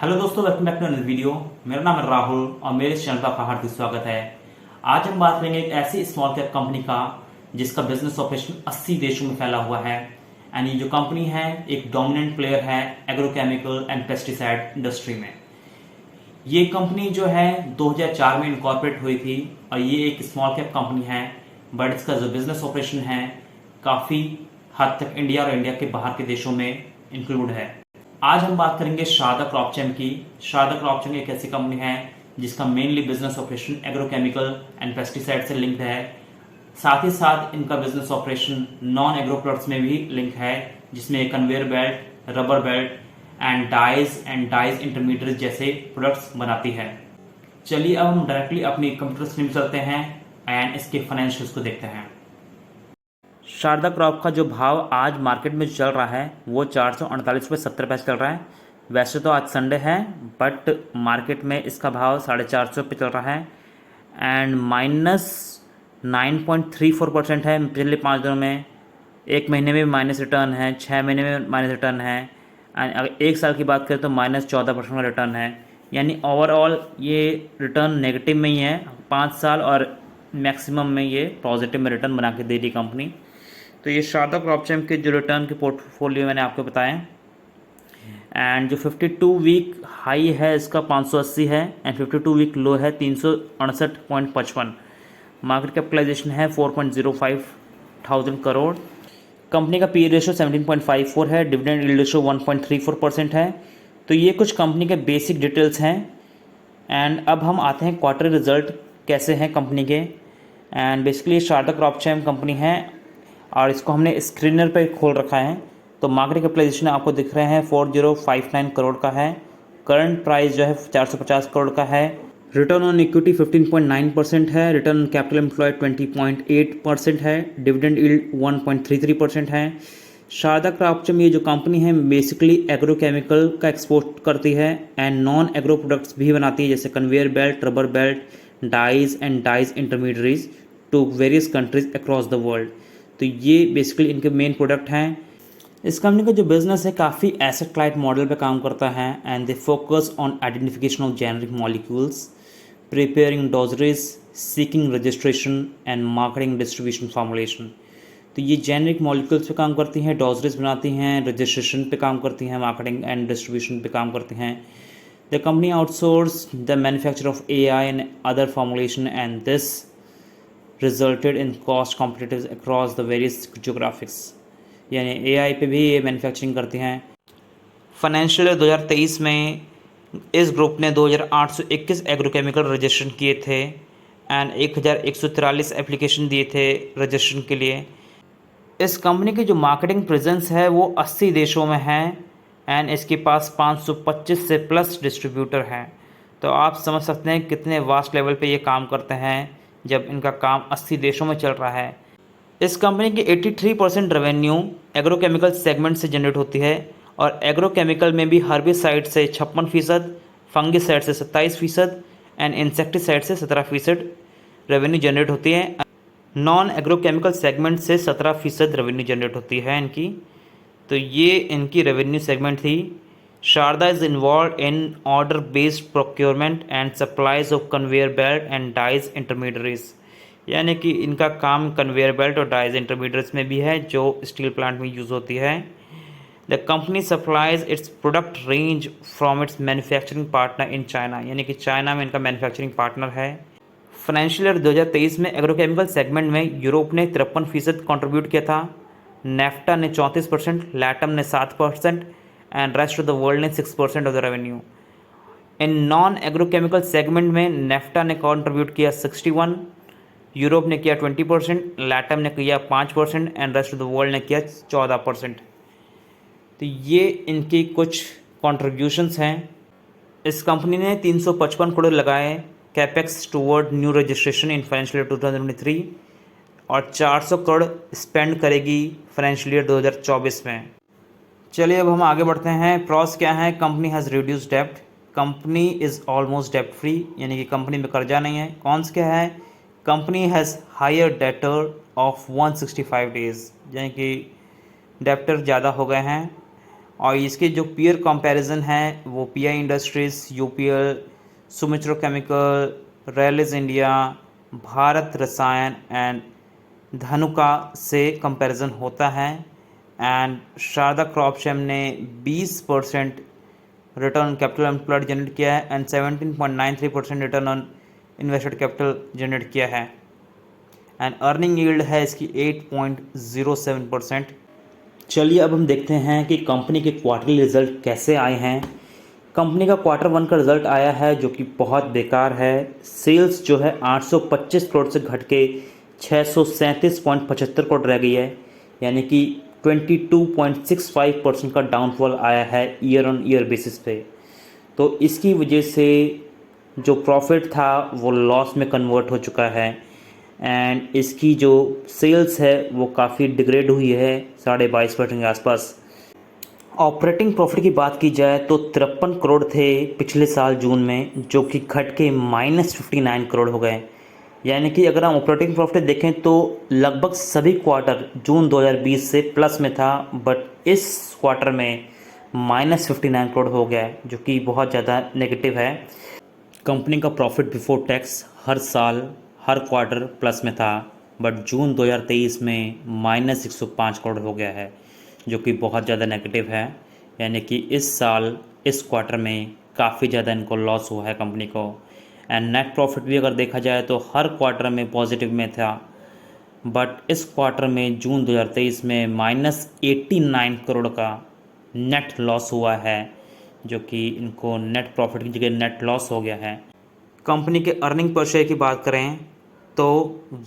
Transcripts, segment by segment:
Hello दोस्तों, welcome back to another video. मेरा नाम है राहुल और मेरे इस चैनल पर आपका हार्दिक स्वागत है। आज हम बात करेंगे एक ऐसी स्मॉल कैप कंपनी का जिसका बिजनेस ऑपरेशन 80 देशों में फैला हुआ है। एंड ये जो कंपनी है एक डोमिनेंट प्लेयर है एग्रोकेमिकल एंड पेस्टिसाइड इंडस्ट्री में। ये कंपनी जो है 2004 में इनकॉर्पोरेट हुई थी और ये एक स्मॉल कैप कंपनी है, बट इसका जो बिजनेस ऑपरेशन है काफ़ी हद तक इंडिया और इंडिया के बाहर के देशों में इंक्लूड है। आज हम बात करेंगे शारदा क्रॉपचेम की। शारदा क्रॉपचेम एक ऐसी कंपनी है जिसका mainly business operation agrochemical and pesticide से लिंक्ड है। साथ ही साथ इनका business operation non agro products में भी लिंक है, जिसमें conveyor belt, rubber belt and dyes intermediate जैसे प्रोडक्ट्स बनाती है। चलिए अब हम डायरेक्टली अपनी कंप्यूटर स्क्रीन चलते हैं एंड इसके फाइनेंशियल्स को देखते हैं। शारदा क्रॉप का जो भाव आज मार्केट में चल रहा है वो 448.70 चल रहा है। वैसे तो आज संडे है, बट मार्केट में इसका भाव 450 पे चल रहा है एंड -9.34% है पिछले 5 दिनों में। एक महीने में माइनस रिटर्न है, 6 महीने में माइनस रिटर्न है एंड अगर एक साल की बात करें तो -14% का रिटर्न है। यानी ओवरऑल ये रिटर्न नेगेटिव में ही है 5 साल, और मैक्सिमम में ये पॉजिटिव में रिटर्न बना के दे रही कंपनी। तो ये शारदा क्रॉपचेम के जो रिटर्न के पोर्टफोलियो मैंने आपको बताया। एंड जो 52 वीक हाई है इसका 580 है एंड 52 वीक लो है 368.55। मार्केट कैपिटलाइजेशन है 4.05 थाउजेंड करोड़। कंपनी का पी रेशो 17.54 है, डिविडेंड यील्ड रेशो 1.34% है। तो ये कुछ कंपनी के बेसिक डिटेल्स हैं। एंड अब हम आते हैं क्वार्टर रिजल्ट कैसे हैं कंपनी के। एंड बेसिकली शारदा क्रॉपचेम कंपनी है और इसको हमने स्क्रीनर पे खोल रखा है। तो मार्केट कैपिटलाइजेशन आपको दिख रहे हैं 4059 करोड़ का है। करंट प्राइस जो है 450 करोड़ का है। रिटर्न ऑन इक्विटी 15.9% है। रिटर्न ऑन कैपिटल एम्प्लॉयड 20.8% है। डिविडेंड यील्ड 1.33% है। शारदा क्रॉपचेम ये जो कंपनी है बेसिकली एग्रोकेमिकल का एक्सपोर्ट करती है एंड नॉन एग्रो प्रोडक्ट्स भी बनाती है, जैसे conveyor belt, rubber belt, dyes intermediates to various countries across the world. तो ये बेसिकली इनके मेन प्रोडक्ट हैं। इस कंपनी का जो बिजनेस है काफ़ी एसेट लाइट मॉडल पे काम करता है and they focus on identification of generic molecules, preparing dossiers, seeking registration and marketing distribution formulation. तो ये जेनरिक मॉलिक्यूल्स पे काम करती हैं, डोजरीज बनाती हैं, रजिस्ट्रेशन पे काम करती हैं, मार्केटिंग एंड डिस्ट्रीब्यूशन पे काम करती हैं। The company outsource the manufacture of AI and other formulation and this resulted in cost competitiveness across the various geographies। यानी AI पे भी ये मैन्युफैक्चरिंग करती हैं। फाइनेंशियल ईयर 2023 में इस ग्रुप ने 2821 एग्रोकेमिकल रजिस्ट्रेशन किए थे एंड 1143 एप्लीकेशन दिए थे रजिस्ट्रेशन के लिए। इस कंपनी की जो मार्केटिंग प्रेजेंस है वो 80 देशों में है एंड इसके पास 525 से प्लस डिस्ट्रीब्यूटर हैं। तो आप समझ सकते हैं कितने वास्ट लेवल पे ये काम करते हैं जब इनका काम 80 देशों में चल रहा है। इस कंपनी की 83% रेवेन्यू एग्रोकेमिकल सेगमेंट से जनरेट होती है और एग्रोकेमिकल में भी हर्बिसाइड से 56%, फंगिसाइड से 27% एंड इंसेक्टिसाइड से 17% रेवेन्यू जनरेट होती है। नॉन एग्रोकेमिकल सेगमेंट से 17% रेवेन्यू जनरेट होती है इनकी। तो ये इनकी रेवेन्यू सेगमेंट थी। Sharda is involved in order-based procurement and supplies of conveyor belt and dies intermediaries। यानी कि इनका काम कन्वेयर बेल्ट और डाइज इंटरमीडिएट्स में भी है जो स्टील प्लांट में यूज़ होती है। The company supplies it's product range from its manufacturing partner in China, यानी कि चाइना में इनका मैन्युफैक्चरिंग पार्टनर है। फाइनेंशियल ईयर 2023 में एग्रोकेमिकल सेगमेंट में यूरोप ने 53% कॉन्ट्रीब्यूट किया था, नेफ्टा ने 34%, लैटम ने 7% and rest of the world ने 6% of the revenue. In non agrochemical segment में नेफ्टा ने कंट्रीब्यूट किया 61%, यूरोप ने किया 20%, लैटम ने किया 5% and rest of the world ने किया 14%। तो ये इनकी कुछ कॉन्ट्रीब्यूशंस हैं। इस कंपनी ने 355 करोड़ लगाए capex toward new registration in financial year 2023 और 400 करोड़ स्पेंड करेगी फाइनेंशियल ईयर 2024 में। चलिए अब हम आगे बढ़ते हैं। प्रॉस क्या है? Company has reduce dept, company is almost dept free, यानी कि कंपनी में कर्जा नहीं है। कॉन्स क्या है? Company has higher debtor of 165 days, यानी कि डेप्टर ज़्यादा हो गए हैं और इसके जो पीयर कंपैरिजन है वो pi industries, UPL, Sumitro chemical, Rallis India, Bharat रसायन एंड धनुका से कंपैरिजन होता है। एंड शारदा क्रॉपशेम ने 20% return on capital employed generate किया है and 17.93% return on invested capital generate किया है। एंड अर्निंग यील्ड है इसकी 8.07%। चलिए अब हम देखते हैं कि कंपनी के क्वार्टरली रिजल्ट कैसे आए हैं। कंपनी का Q1 का रिजल्ट आया है जो कि बहुत बेकार है। सेल्स जो है 825 करोड़ से घट के 637.75 करोड़ रह गई है, यानी कि 22.65% का डाउनफॉल आया है ईयर ऑन ईयर बेसिस पे। तो इसकी वजह से जो प्रॉफिट था वो लॉस में कन्वर्ट हो चुका है एंड इसकी जो सेल्स है वो काफ़ी डिग्रेड हुई है 22.5% के आसपास। ऑपरेटिंग प्रॉफिट की बात की जाए तो 53 करोड़ थे पिछले साल जून में, जो कि घट के -59 करोड़ हो गए। यानी कि अगर हम ऑपरेटिंग प्रॉफिट देखें तो लगभग सभी क्वार्टर जून 2020 से प्लस में था, बट इस क्वार्टर में -59 करोड़ हो गया है, जो कि बहुत ज़्यादा नेगेटिव है। कंपनी का प्रॉफिट बिफोर टैक्स हर साल हर क्वार्टर प्लस में था, बट जून 2023 में -105 करोड़ हो गया है, जो कि बहुत ज़्यादा नेगेटिव है। यानी कि इस साल इस क्वार्टर में काफ़ी ज़्यादा इनको लॉस हुआ है कंपनी को। एंड नेट प्रॉफिट भी अगर देखा जाए तो हर क्वार्टर में पॉजिटिव में था, बट इस क्वार्टर में जून 2023 में -89 करोड़ का नेट लॉस हुआ है, जो कि इनको नेट प्रॉफिट की जगह नेट लॉस हो गया है। कंपनी के अर्निंग पर शेयर की बात करें तो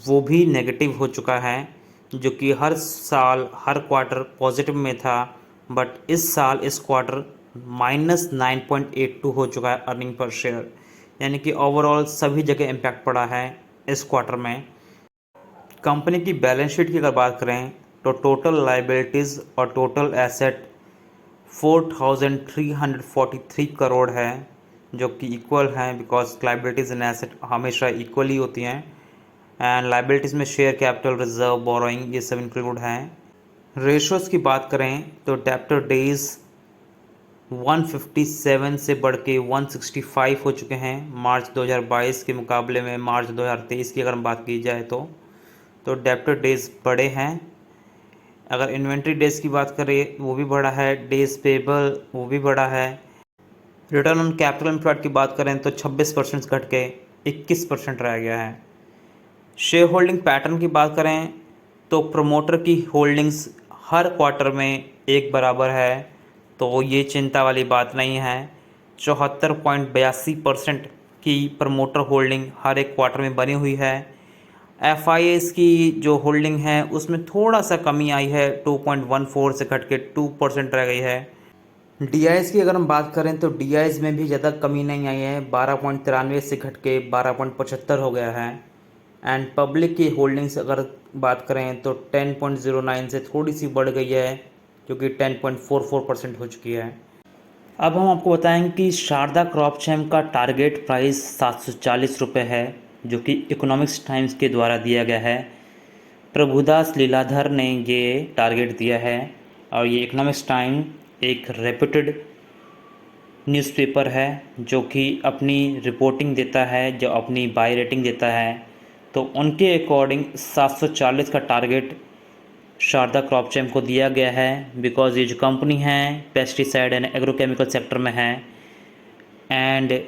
वो भी नेगेटिव हो चुका है, जो कि हर साल हर क्वार्टर पॉजिटिव में था, बट इस साल इस क्वार्टर -9.82 हो चुका है अर्निंग पर शेयर। यानी कि ओवरऑल सभी जगह इम्पैक्ट पड़ा है इस क्वार्टर में। कंपनी की बैलेंस शीट की अगर बात करें तो टोटल लाइबिलिटीज़ और टोटल एसेट 4,343 करोड़ है, जो कि इक्वल हैं, बिकॉज लाइबिलिटीज़ एंड एसेट हमेशा इक्वल ही होती हैं। एंड लाइबिलिटीज़ में शेयर कैपिटल, रिजर्व, बोरोइंग, ये सब इंक्लूड हैं। रेशोज़ की बात करें तो डेब्टर डेज 157 से बढ़ के 165 हो चुके हैं मार्च 2022 के मुकाबले में। मार्च 2023 की अगर हम बात की जाए तो डेब्टर डेज बड़े हैं। अगर इन्वेंट्री डेज की बात करें वो भी बड़ा है, डेज पेबल वो भी बड़ा है। रिटर्न ऑन कैपिटल एम्प्लॉयड की बात करें तो 26% घट के 21% रह गया है। शेयर होल्डिंग पैटर्न की बात करें तो प्रमोटर की होल्डिंग्स हर क्वार्टर में एक बराबर है, तो ये चिंता वाली बात नहीं है। 74.82% की प्रमोटर होल्डिंग हर एक क्वार्टर में बनी हुई है। एफआईएस की जो होल्डिंग है उसमें थोड़ा सा कमी आई है, 2.14 से घट के 2% रह गई है। डीआईएस की अगर हम बात करें तो डीआईएस में भी ज़्यादा कमी नहीं आई है, 12.93 से घट के 12.75 हो गया है। एंड पब्लिक की होल्डिंग्स अगर बात करें तो 10.09 से थोड़ी सी बढ़ गई है, जो कि 10.44% हो चुकी है। अब हम आपको बताएंगे कि शारदा क्रॉपशेम का टारगेट प्राइस 740 रुपये है, जो कि इकोनॉमिक्स टाइम्स के द्वारा दिया गया है। प्रभुदास लीलाधर ने ये टारगेट दिया है, और ये इकोनॉमिक्स टाइम एक रेप्यूटेड न्यूज़पेपर है जो कि अपनी रिपोर्टिंग देता है, जो अपनी बाय रेटिंग देता है। तो उनके अकॉर्डिंग 740 का टारगेट शारदा क्रॉपशेम को दिया गया है, बिकॉज़ ये जो कंपनी है पेस्टिसाइड एंड एग्रोकेमिकल सेक्टर में है। एंड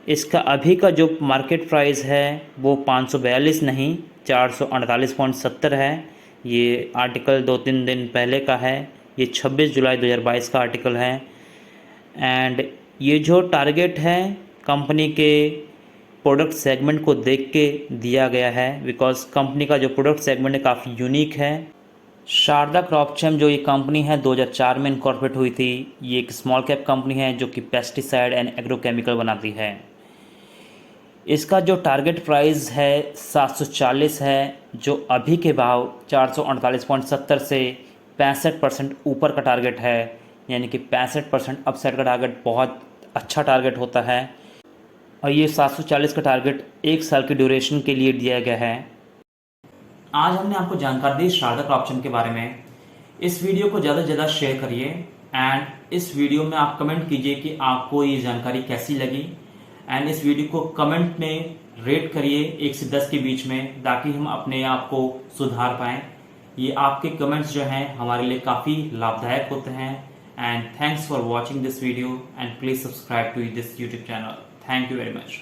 इसका अभी का जो मार्केट प्राइस है वो 542 नहीं 448.70 है। ये आर्टिकल 2-3 दिन पहले का है, ये 26 जुलाई 2022 का आर्टिकल है। एंड ये जो टारगेट है कंपनी के प्रोडक्ट सेगमेंट को देख के दिया गया है, बिकॉज़ कंपनी का जो प्रोडक्ट सेगमेंट है काफ़ी यूनिक है। शारदा क्रॉपशेम जो ये कंपनी है 2004 में इनकॉर्पोरेट हुई थी। ये एक स्मॉल कैप कंपनी है जो कि पेस्टिसाइड एंड एग्रोकेमिकल बनाती है। इसका जो टारगेट प्राइस है 740 है, जो अभी के भाव 448.70 से 65% ऊपर का टारगेट है। यानी कि 65% अपसाइड का टारगेट बहुत अच्छा टारगेट होता है, और ये 740 का टारगेट 1 साल की ड्यूरेशन के लिए दिया गया है। आज हमने आपको जानकारी दी शारदा क्रॉपशेम के बारे में। इस वीडियो को ज़्यादा से ज़्यादा शेयर करिए एंड इस वीडियो में आप कमेंट कीजिए कि आपको ये जानकारी कैसी लगी, एंड इस वीडियो को कमेंट में रेट करिए 1 से 10 के बीच में, ताकि हम अपने आप को सुधार पाएं। ये आपके कमेंट्स जो हैं हमारे लिए काफ़ी लाभदायक होते हैं। And thanks for watching this video and please subscribe to this YouTube channel. Thank you very much.